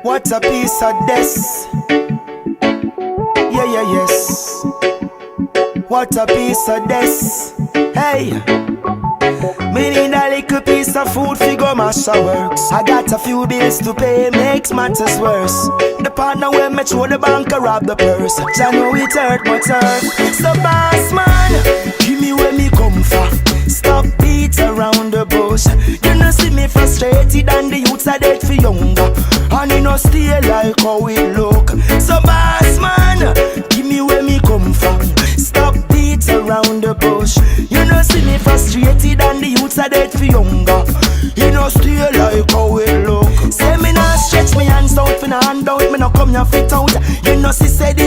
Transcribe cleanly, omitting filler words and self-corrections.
What a piece of this. Yeah, yeah, yes. What a piece of this. Hey, me need a little piece of food fi go mash a works. I got a few bills to pay, makes matters worse. The partner when me throw the bank a rob the purse. I know it hurt my turf. So boss man, give me where me come from. Stop beats around the bush. You know see me frustrated and the youths are dead for younger. And you know stay like how we look. So boss man, give me where me come from. Stop beats around the bush. You know see me frustrated and the youths are dead for younger. You know stay like how we look. Say me not stretch me hands out for no hand out. Me no come here fit out. You know see say the